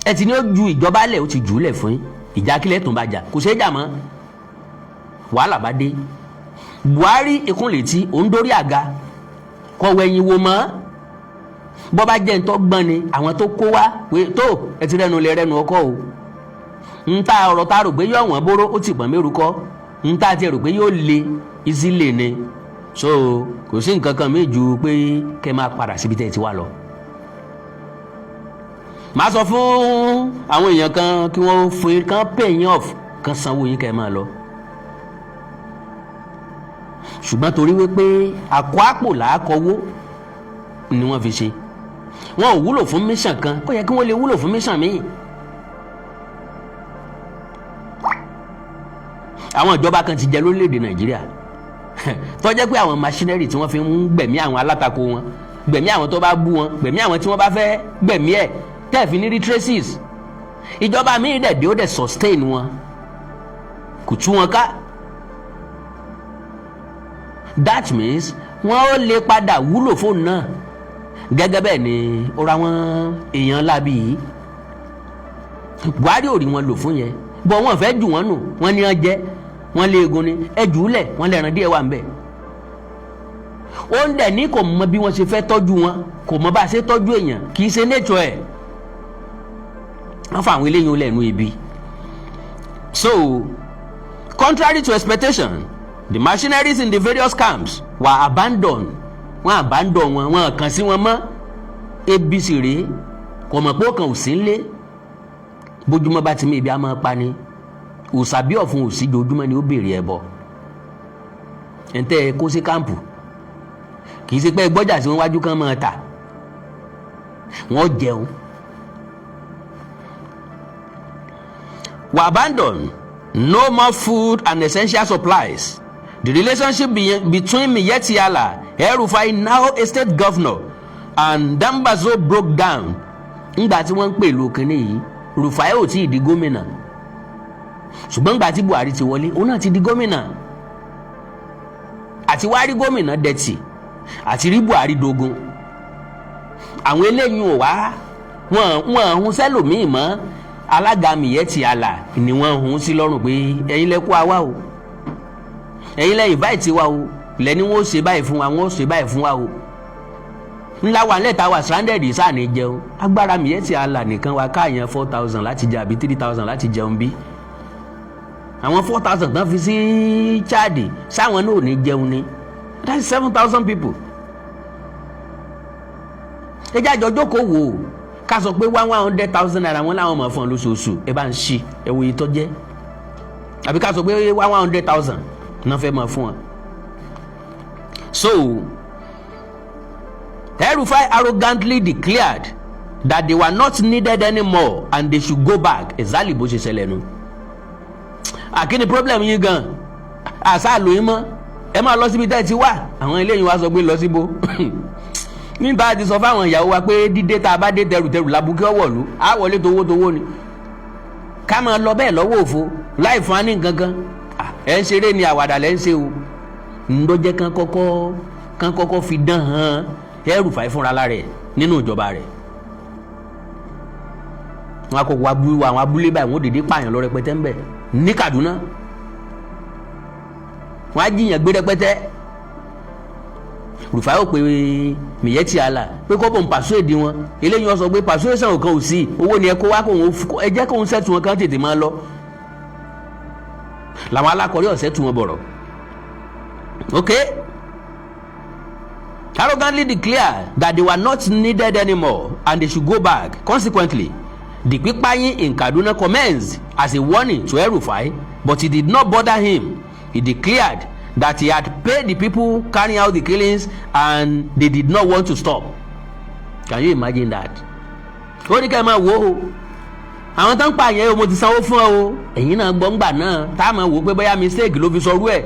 ẹ ti ní ó ju ìjọba lẹ̀ ó ti jù ú lẹ̀ fún ìjà kílẹ̀ tó ń bá jà kò ṣeé jà mọ́ wàhálà bá dé. Buhari ìkúnlẹ̀ tí òun dórí àga kọ̀wé ẹ̀yìn wò mọ́ bọ́ bá jẹ́ ntọ́ gbọ́n ni àwọn tó kó wá pé tó ẹ ti rẹ́nu lè rẹ́nu ọkọ o ń ta ọ̀rọ̀ tá a rò pé yóò wọ́n bóró ó ti pọ̀n mérukọ́ ń ta ti rò pé yóò le easily ni so kò sí nǹkan kan méjì pé kẹ́ máa padà síbi tẹ́ ẹ ti wá lọ. màá sọ fún àwọn èèyàn kan kí wọ́n fún kan pay yín off kan sanwó yín kẹ́ ẹ máa lọ. ṣùgbọ́n torí wípé àkọ́ àpò làákọ́wó ni wọ́n fi ṣe wọn ò wúlò fún mission kan ó yẹ kí wọ́n lè wúlò fún mission míì. àwọn ìjọba kan ti jẹ lórílẹ̀‐èdè Nàìjíríà tó jẹ́ pé àwọn machinery tí wọ́n fi ń gbẹ̀mí àwọn alátakò wọn gbẹ̀mí àwọn tó bá bú wọn gbẹ̀mí àwọn tí wọ́n bá fẹ́ gbẹ̀mí ẹ̀ tẹ́ fi ní rí traces ìjọba míì dẹ̀ dé ó dẹ̀ sustain wọn kò tú wọn ká. That means wọ́n ó lè padà wúlò fóònù náà gẹ́gẹ́ bẹ́ẹ̀ ni ó ra wọn èèyàn lábì yìí Buhari ò rí wọn lò fún yẹn bọ́ wọn fẹ́ jù wọ́n nù wọ́n ní wọ́n jẹ́ wọ́n lé egun ni ẹ jù ú lẹ̀ wọ́n lẹ́ran díẹ̀ wà ń bẹ̀. ó ń dẹ̀ ní kò mọ bí wọ́n ṣe fẹ́ tọ́jú wọn kò mọ bá a ṣe tọ́jú èèyàn kì í ṣe nature ẹ̀ wọ́n fa àwọn eléyìí lẹ́nu ibi. So contrary to expectation the machineries in the various camps were abandoned wọ́n abandon wọn wọ́n kàn sí wọn mọ́ ebi sì rèé kò mọ̀ pé ó kàn ò sí ń lé bójúmọ́ bá ti mú ibi á máa pa ni òsàbí ọ̀fun òsì jojúmọ́ ni ó béèrè ẹbọ ẹ̀ńtẹ́ kó sí káàmpù kì í ṣe pé gbọ́jà sí wọn wájú kan máa tà wọ́n jẹun. were abandoned no more food and essential supplies. The relationship between Miyetti Allah, El-Rufai, now a state governor, and Dambazo broke down. Nígbà tí wọ́n ń pè lókè ní Rufai ò tí ì di gómìnà ṣùgbọ́n nígbà tí Buhari ti wọlé òun náà ti di gómìnà àti wá rí gómìnà dẹ̀tì àti rí Buhari dogun àwọn eléyìí ò wá wọn hun sẹ́lòmíì mọ́ alága Miyetti Allah ni wọ́n hun sí lọ́rùn pé ẹ̀yin lẹ kó wa wá o ẹ̀yin lẹ invite wa o lẹ́ni wọ́n ó ṣe báyìí fún wa wọ́n ó ṣe báyìí fún wa o ńlá wa lẹ́ta wa stranded sáà ní jẹun agbára Miyetti Allah nìkan wa káàyàn 4,000 láti jẹ àbí 3,000 láti jẹun bí àwọn 4,000 tán fi sí Chad sáwọn náà ò ní jẹun ni that's 7,000 people. ẹ jẹ́ àjọ jókòó wò ó ká sọ pé 100,000 naira wọn láwọn máa fún ọ lóṣooṣù ẹ bá ń ṣí ẹ wo iye tó jẹ́ àbí ká sọ pé 100,000 náà fẹ́ máa fún ọ. So El-Rufai arrogantly declared that they were not needed anymore and they should go back. Exactly bó ṣe ṣẹlẹ̀ nu. Àkíní problem yín gan àṣà lóyún mọ́ ẹ máa lọ síbi tẹ́ ẹ ti wà àwọn eléyìí wá sọ pé lọ síbo nígbà tí sọ fáwọn ìyàwó wa pé dídé tá a bá dé tẹrùtẹrù làbùkẹ́ ọ̀wọ̀lú á wọlé towó ni ká máa lọ bẹ́ẹ̀ lọ́wọ́ òfo láì fún wa ní nǹkan kan ẹ̀ ń ṣeré ni àwàdà lẹ́ ń ṣe o ńdọ́jẹ́ kan kọ́kọ́ fi dán hàn El-Rufai fúnra lára ẹ̀ nínú ìjọba rẹ̀ wọn kò wá bú àwọn abúlé báyìí wọn dèdè pààyàn lọ rẹpẹtẹ ńbẹ ní Kaduna wọn á jiyàn gbé rẹpẹtẹ Rufai ó pe Miyetti Allah pé kọ́pọ̀ ń persuade wọn eléyìí wọn sọ pé persuasion kan ò sí owó ni ẹ kó wá ẹ jẹ́ kóun sẹ́tù wọn kán tètè máa lọ làwọn alákọ̀ọ́rí ọ̀sẹ̀ tù wọn bọ̀rọ̀ okay. Arrogantly declared that they were not needed anymore and they should go back. Consequently, the pípáyín in Kaduna commenced as a warning to El-Rufai, but it did not bother him. He declared that he had paid the people carrying out the killings and they did not want to stop. Can you imagine that? Ó ní ká máa wò ó àwọn tó ń pa àyẹ̀wò mo ti sanwó fún ọ o ẹ̀yin náà gbọ́ngbà náà tá a máa wò ó pé bóyá mistake ló fi sọrú ẹ̀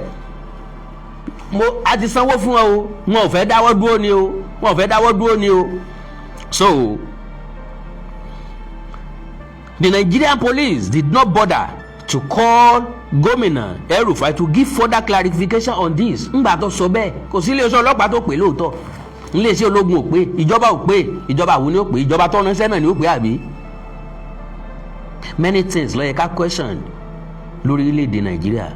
mo a ti sanwó fún ọ o wọn ò fẹ́ dáwọ́ dúró ni o so the Nigerian police did not bother to call gómìnà El-Rufai to give further clarification on this ńgbà tó sọ bẹ́ẹ̀ kò sí iléeṣẹ́ ọlọ́pàá tó pè lóòótọ́ iléeṣẹ́ ológun ò pé ìjọba ò pé ìjọba àwọn ni ó pé ìjọba tó ránṣẹ́ náà ni ó pé àbí many things ló yẹ ká question lórí orílẹ̀-èdè Nàìjíríà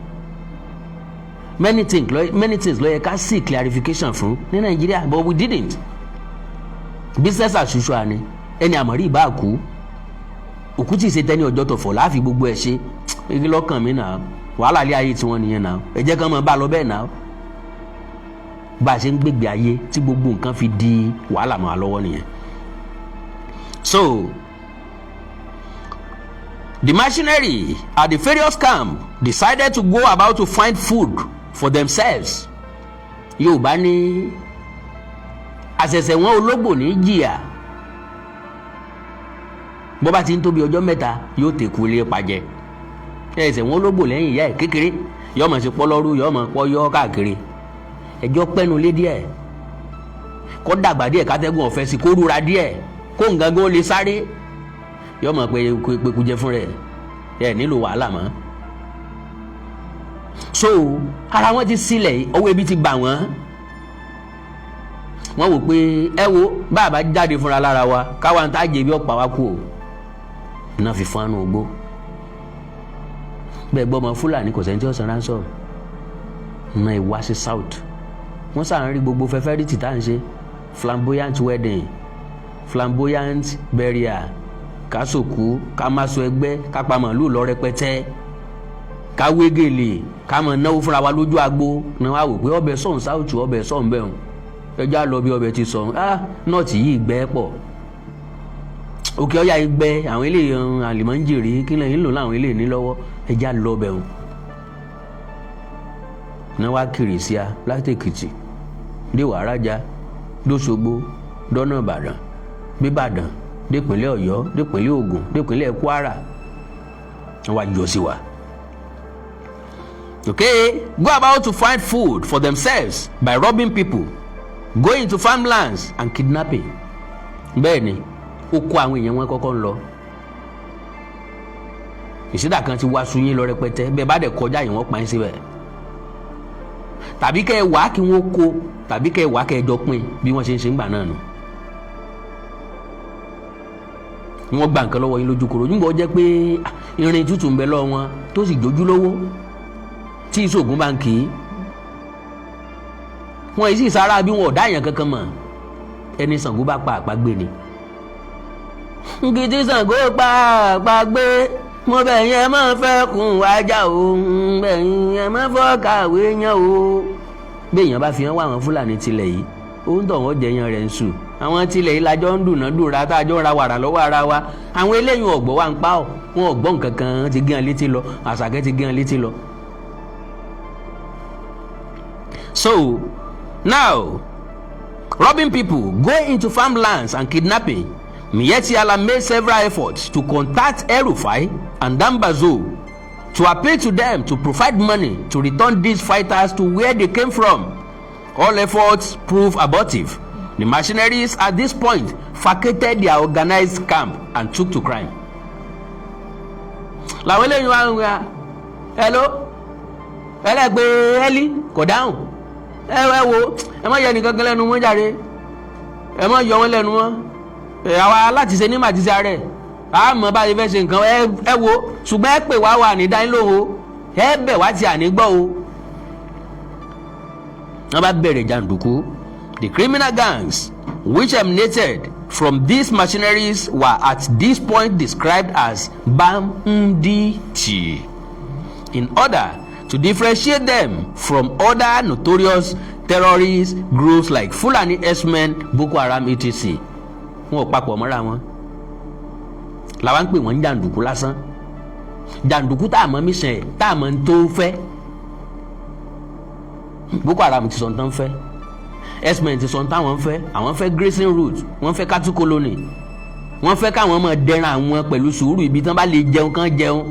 many things ló yẹ ká seek clarification fún ní Nàìjíríà but we didn't business as usual ni ẹni àmọ̀rí ìbá kú òkú tí ì ṣe tẹ́ni ọjọ́ tọ̀fọ̀ láàfin gbogbo ẹ̀ ṣe igi lọ́kàn mi náà wàhálà ilé ayé tí wọ́n nìyẹn náà ẹ jẹ́ kán mọ́ bá lọ bẹ́ẹ̀ náà bá a ṣe ń gbègbè ayé tí gbogbo nǹkan fi di wàhálà mọ́ a lọ́wọ́ nìyẹn. So the machinery at the various camp decided to go about to find food for themselves. Yorùbá ní àṣẹ̀ṣẹ̀ wọn ológbò ní jìyà bó bá ti ń tóbi ọjọ́ mẹ́ta yóò tẹ̀kú ilé pàjẹ́ ẹ̀ṣẹ̀ wọn ológbò lẹ́yìn ìyá ẹ̀ kékeré yóò mọ̀ sí pọ́lọ́rú yóò mọ̀ pọ́ yọ́ káàkiri ẹjọ́ pẹ́nu lé díẹ̀ kó dàgbà díẹ̀ kátẹ́gùn ọ̀fẹ́ sí kó rúra díẹ̀ kó nǹkan gan lè sáré yóò mọ̀ pé kújẹ fún rẹ̀ ẹ̀ nílò wàhálà mọ́. So ara wọn ti sílẹ̀ ọwọ́ ebi ti bà wọ́n wò pé ẹ wo bàbá jáde fúnra lára wa káwa ń tá jẹ̀bi ọ̀pá wa kú o náà fi fún àánú ogbó bẹ́ẹ̀ gbọ́ ọmọ Fúlàní kò sẹ́ni tí ó san ransom náà ìwá sí south wọ́n sàn rí gbogbo fẹ́fẹ́ rí tìta ń ṣe flamboyant wedding flamboyant burial kásòkú ká má so ẹgbẹ́ ká pa màálù lọ rẹpẹtẹ ká wé gèlè ká mọ̀ náwó fúnra wa lójú agbo ni wọ́n á wò pé ọbẹ̀ sọ̀hún south ọbẹ̀ sọ̀hún bẹ̀rùn ẹjọ́ lọ bí ọbẹ̀ ti sọ̀hún nọ́ọ̀tì yìí gbẹ́ pọ̀ òkè ọ̀yà ìgbẹ́ àwọn eléyìí àlìmọ́ǹjèrè kí lẹ́yìn lò láwọn eléyìí ní lọ́wọ́ ẹjọ́ lọ bẹ̀rùn ní wàá kiri sí a láti Èkìtì dé Wàrájà dóṣogbo dọ́nà Ìbàdàn bíbàdàn dépínlẹ̀ Ọ̀yọ́ dépínlẹ̀ Ògùn dépínlẹ̀ Kwara wọ́n wá yọ sí wa. Okay, go about to find food for themselves by robbing people, going to farmlands and kidnapping. Bẹ́ẹ̀ni, ó kó àwọn èèyàn wọn kọ́kọ́ ń lọ. Ìṣídà kan ti wá sunyín lọ rẹpẹtẹ, bẹ́ẹ̀ bá dẹ̀ kọjá yìí wọ́n pa yín síbẹ̀. Tàbí kẹ́ ẹ wá kí wọ́n kó, tàbí kẹ́ ẹ wá kẹ́ ẹ jọ pín bí wọ́n ṣe ń ṣe ń gbà náà nù. Wọ́n gba nǹkan lọ́wọ́ yín lójúkòrò, nígbà ó jẹ́ pé irin tútù ń bẹ lọ́wọ́ wọn tó sì jójú lówó. Tí ìṣògùn bá ń kì í wọn yìí sì sára bí wọn ò dáyàn kankan mọ̀ ẹni Ṣàngó bá pa àpagbé ni. Ngidi Ṣàngó pa àpagbé mo bẹ̀ yẹn máa fẹ́ kun ajá o bẹ̀ yẹn máa fọ́ kàwé yẹn o. Béèyàn bá fi hàn wá àwọn Fúlàní tilẹ̀ yìí ó ń tọ̀ wọ́n jẹyàn rẹ̀ ń sùn àwọn tilẹ̀ yìí lájọ́ ń dùnàdùnra tá a jọ ń ra wàrà lọ́wọ́ ara wa àwọn eléyìí ọ̀gbọ́ wa ń pa ọ́ wọn ọ̀gbọ́ nǹkan kan ti gé hàn létí lọ Àṣàkẹ́ ti gé hàn létí lọ. So now, robbing people, going into farmlands and kidnapping, Miyetti Allah made several efforts to contact El-Rufai and Dambazo to appeal to them to provide money to return these fighters to where they came from. All efforts proved abortive. The mercenaries at this point vacated their organized camp and took to crime. Làwọn eléyìí wá ń wá hello ẹlẹ́gbẹ̀ẹ́ Eli kò dáhùn. Ẹ wo ẹ má yọ nìkan kan lẹ́nu wọn jàre ẹ má yọ wọn lẹ́nu wọn àwa láti ṣe ní màtíṣe ààrẹ àmọ́ bá yẹ fẹ́ ṣe nǹkan ẹ wo ṣùgbọ́n ẹ pè wá wà ní dánilóhùn ẹ bẹ̀ wá ti àní gbọ́ o. Wọ́n bá bẹ̀rẹ̀ jàǹdùkú. The criminal gangs which emanated from these mercenaries were at this point described as bandits in order to differentiate them from other notorious terrorist groups like Fulani herdsmen, Boko Haram etc. Wọn ò papọ̀ mọ́ra wọn làwọn ń pè wọ́n jàǹdùkú lásán jàǹdùkú tá a mọ̀ mísàn ẹ̀ tá a mọ̀ ń tó fẹ́. Boko Haram ti sọ nǹkan fẹ́ herdsmen ti sọ nǹkan àwọn fẹ́ àwọn fẹ́ grazing route wọ́n fẹ́ cattle colony wọ́n fẹ́ káwọn máa dẹran àwọn pẹ̀lú sùúrù ibi tí wọ́n bá lè jẹun kán jẹun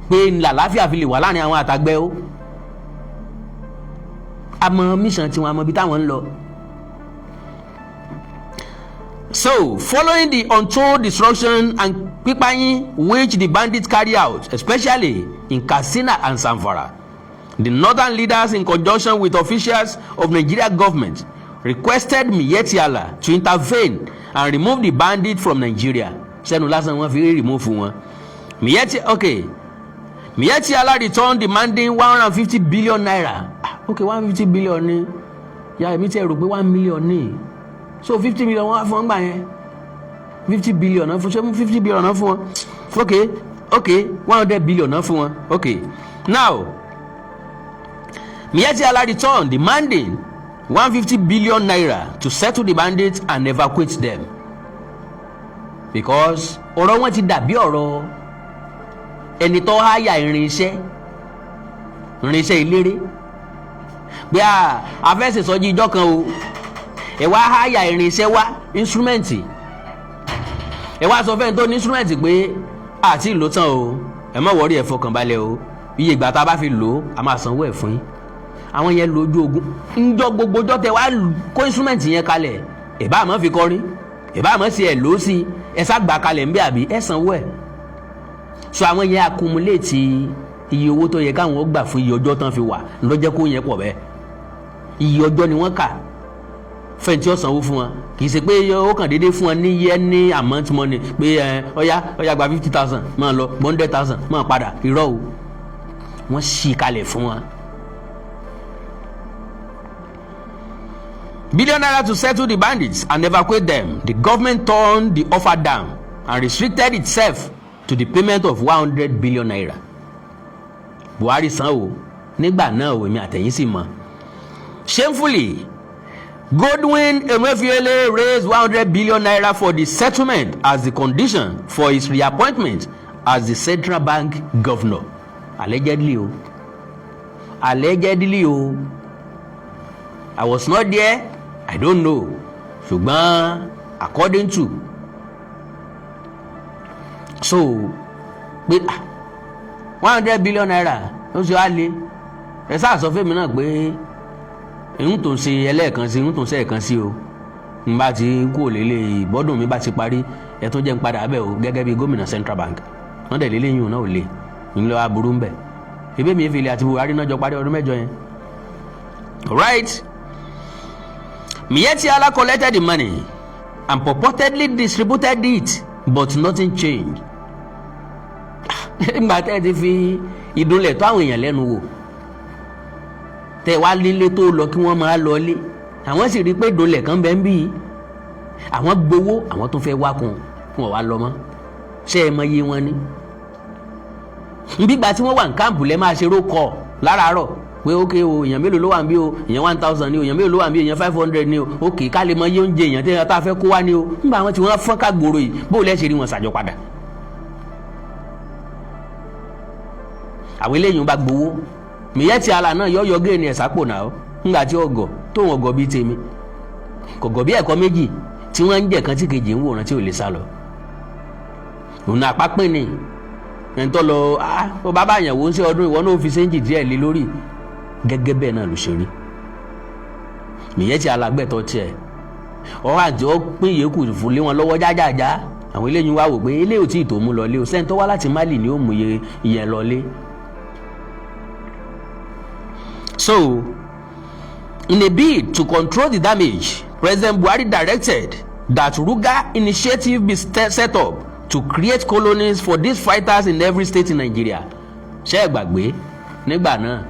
pé làlàáfíà fi lè wà láàrin àwọn àtàgbẹ́ ó àmọ́ mission tí wọ́n àmọ́ ibi táwọn ń lọ. So, following the untold destruction and pípáyín which the bandits carry out, especially in Katsina and Zamfara, the northern leaders in conjunction with officials of Nigeria government requested Miyetti Allah to intervene and remove the bandit from Nigeria. Sẹ́nu lásán wọ́n fi remove wọn. Miyetti Allah returned demanding 150 billion naira. Okay, 150 billion ni. Ya èmi tí ẹ rò pé 1 million ni. so 50 million wọ́n á fún wọn gbà yẹn 50 billion náà fún ṣé 50 billion náà fún wọn okay 100 billion náà fún wọn okay now Miyetti Allah returned demanding 150 billion naira to settle the bandits and evacuate them because ọ̀rọ̀ wọn ti dàbí ọ̀rọ̀ ẹni tó háyà irinṣẹ́ ìlérè bí a fẹ́ ṣèṣọ́jí ìjọ kan o ẹ wá háyà irinṣẹ́ wá instrument ẹ wá sọ fẹ́ni tó ní instrument pé àti ìlò tán o ẹ má wọrí ẹ fọkàn balẹ̀ o iye ìgbà tá a bá fi lò ó a máa sanwó ẹ̀ fún yín àwọn yẹn lójú ogun ńjọ gbogbo jọ tẹ wá kó instrument yẹn kalẹ̀ ẹ bá àmọ́ fi kọrin ẹ bá àmọ́ sí ẹ lò ó sí ẹ ságbà kalẹ̀ ń bẹ àbí ẹ sanwó ẹ̀ so àwọn yẹn accumulate iye owó tó yẹ káwọn gbà fún iye ọjọ́ tán fi wà lọ́jọ́ kó yẹn pọ̀ bẹ́ẹ̀ iye ọjọ́ ni wọ́n kà fẹ́ntì ó sanwó fún wọn kì í ṣe pé ó kàn déédéé fún wọn ní yẹ ní amount money pé ọ̀yá gba 50,000 máa lọ 100,000 máa padà irọ́ o wọ́n ṣì kalẹ̀ fún wọn. Billion naira to settle the bandits and evacuate them. The government turned the offer down and restricted itself to the payment of 100 billion naira. Buhari san o nígbà náà o èmi àtẹ̀yìn sì mọ̀. Shamefully, Godwin Emefiele raised 100 billion naira for the settlement as the condition for his reappointment as the central bank governor. Allegedly o. I was not there. I don't know. Ṣùgbọ́n according to so pé 100 billion naira ó ṣe wá lé ẹ sáà sọ fún mi náà pé ìhun tó ń ṣe ẹlẹ́ẹ̀kan sí ìhun tó ń ṣe ẹ̀kan sí o n bá ti kú òlélẹ̀ ìbọ́dún mi bá ti parí ẹ tún jẹ́ ń padà bẹ́ẹ̀ o gẹ́gẹ́ bí gómìnà central bank wọ́n dẹ̀ lélẹ́yìn òun náà ò lè ń lọ aburú ń bẹ̀ ebí mi Emefiele àti Buhari náà jọ parí ọdún mẹ́jọ yẹn. Right. Miyetti Allah collected the money and purportedly distributed it, but nothing changed. Ìgbà tẹ́ ti fi ìdúnlẹ̀ tó àwọn èèyàn lẹ́nu wò tẹ́ wá lílé tó lọ kí wọ́n máa lọ lé àwọn sì rí pé ìdúnlẹ̀ kan bẹ́ẹ̀ ń bí àwọn gbowó àwọn tó fẹ́ wá kun fún ọ̀wá lọ mọ́ ṣé ẹ mọ iye wọn ni. Nígbà tí wọ́n wà ní káàmpù lẹ́ máa ṣe rókọ̀ láràárọ̀ pé ókè o èèyàn mélòó ló wà ń bí o èèyàn 1000 ni o èèyàn mélòó ló wà ń bí èèyàn 500 ni o ókè ká lè mọ iye oúnjẹ èèyàn tẹ́lẹ̀ tá a fẹ́ kó wá ni o nígbà àwọn tí wọ́n fọ́n ká gbòòrò yìí bó lẹ́ ṣe rí wọn ṣàjọ padà. àwọn eléyìí bá gbowó Miyetti Allah náà yọ géènì ẹ̀ sápò náà nígbà tí ọgọ̀ tóun ọgọ̀ bíi tèmi kọ̀gọ̀ bí ẹ̀kọ́ méjì tí wọ́n ń jẹ̀ kan tí kejì ń wòran tí ò lè sá lọ. òun àpá pín ni ẹ̀ńtọ́ lọ ó bá bá àyànwó ń ṣe ọdún ìwọ náà fi séńjì díẹ̀ lé lórí gẹ́gẹ́ bẹ́ẹ̀ náà ló ṣe rí. Miyetti Allah gbẹ̀tọ́ tiẹ̀ ọ̀rọ̀ àti ó pín ìyókù fún lé wọn lọ́wọ́ jájájá àwọn eléyìí wá wò pé eléyìí ò tí ì tó mú lọ lé o sẹ́ńtọ́ wá láti Mali ni ó mú ìyẹn lọ lé. So, in a bid to control the damage, President Buhari directed that Ruga initiative be set up to create colonies for these fighters in every state in Nigeria. Ṣé ẹ gbàgbé nígbà náà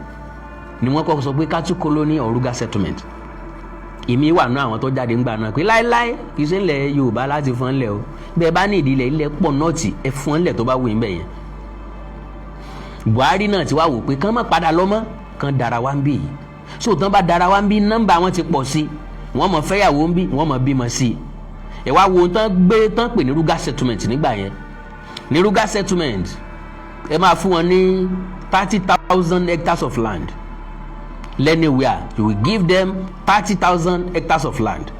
ni wọ́n kọ́kọ́ sọ pé ká tún colony or Ruga settlement. Ìmí wà náà àwọn tó jáde ńgbà náà pé láéláé kì í ṣe ńlẹ̀ Yorùbá láti fún ńlẹ̀ o. Bẹ́ẹ̀ bá ní ìdílé ilẹ̀ pọ̀ nọ́ọ̀tì ẹ fún ńlẹ̀ tó bá wù yín bẹ̀ yẹn. Buhari náà ti wá wò pé kán má padà lọ mọ́ kan dara wa ń bí so tán bá dara wa ń bí nọ́mbà wọn ti pọ̀ sí wọ́n mọ̀ fẹ́yàwó ń bí wọ́n mọ̀ bímọ sí ẹ wá wo tán gbé tán pè ní Ruga settlement nígbà yẹn ní Ruga settlement ẹ máa fún wọn ní 30,000 hectares of land anywhere you will give them 30,000 hectares of land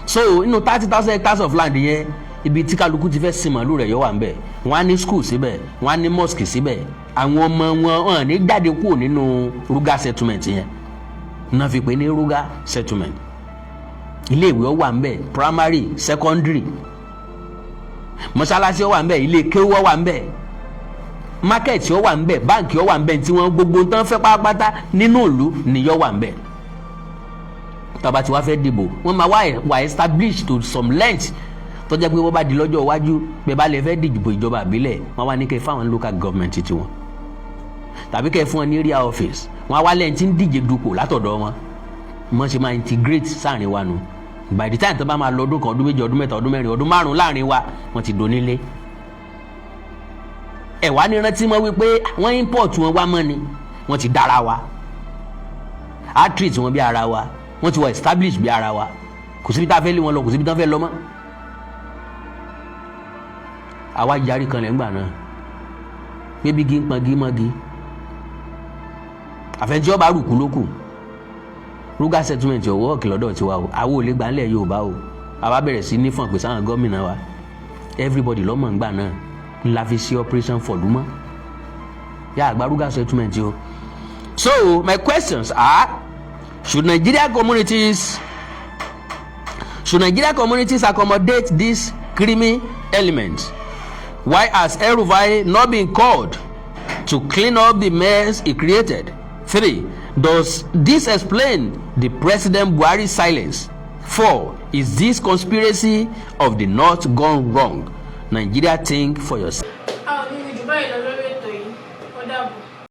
so inú 30,000 hectares of land yẹn ibi tí kálukú ti fẹ́ sin màálù rẹ̀ yọ wà ń bẹ̀ wọ́n á ní school síbẹ̀ wọ́n á ní mosque síbẹ̀ àwọn ọmọ wọn ní jáde kúrò nínú Ruga settlement yẹn náà fi pè ní Ruga settlement ilé ìwé ó wà ń bẹ̀ primary secondary mọ́sálásí ó wà ń bẹ̀ ilé kéwú ó wà ń bẹ̀ market ó wà ń bẹ̀ báǹkì ó wà ń bẹ̀ tí wọ́n gbogbo tán fẹ́ pátápátá nínú ìlú nìyọ́ wà ń bẹ̀ tọ́ba tí wọ́n fẹ́ dìbò wọ́n máa wà established to some length tó jẹ́ pé wọ́n bá di lọ́jọ́ iwájú pé bá lè fẹ́ dìbò ìjọba àbílẹ̀ wọ́n wá ní kẹ́ fáwọn local government tiwọn tàbí kẹ́ fún wọn ní area office wọ́n á wá lẹ́yìn tí ń díje dupò látọ̀dọ̀ wọn wọ́n ṣe máa integrate sáàrin wa nù by the time tó bá máa lọ ọdún kan ọdún méjì ọdún mẹ́ta ọdún mẹ́rin ọdún márùn láàrin wa wọ́n ti donílé. ẹ wá ní rántí mọ́ wípé wọ́n import wọn wá mọ́ ni wọ́n ti dára wa á treat wọn bí ara wa wọ́n ti wọ establish bí ara wa kò síbi tá a fẹ́ lé wọn lọ kò síbi tá a fẹ́ lọ mọ́. àwa yarí kan lẹ́ ńgbà náà pé bí gí ń pọn gí mọ́gi àfẹnjẹ́ ọba rúkú lókù ruga settlement ọwọ́ òkè lọ́dọ̀ tiwa o àwọn ò lè gbà ńlẹ̀ Yorùbá o àwa bẹ̀rẹ̀ sí ní fọ̀n pé sáwọn gómìnà wa everybody lọ́mọ̀ ńgbà náà ńlá fi sí operation fọ̀lúmọ́ yà àgbà ruga settlement o. So my questions are, should Nigerian communities accommodate these creamy elements? Why has El-Rufai not been called to clean up the mess he created? 3. Does this explain the President Buhari's silence? 4. Is this conspiracy of the North gone wrong? Nigeria, think for yourself. a ò ní ju báyìí lọ lórí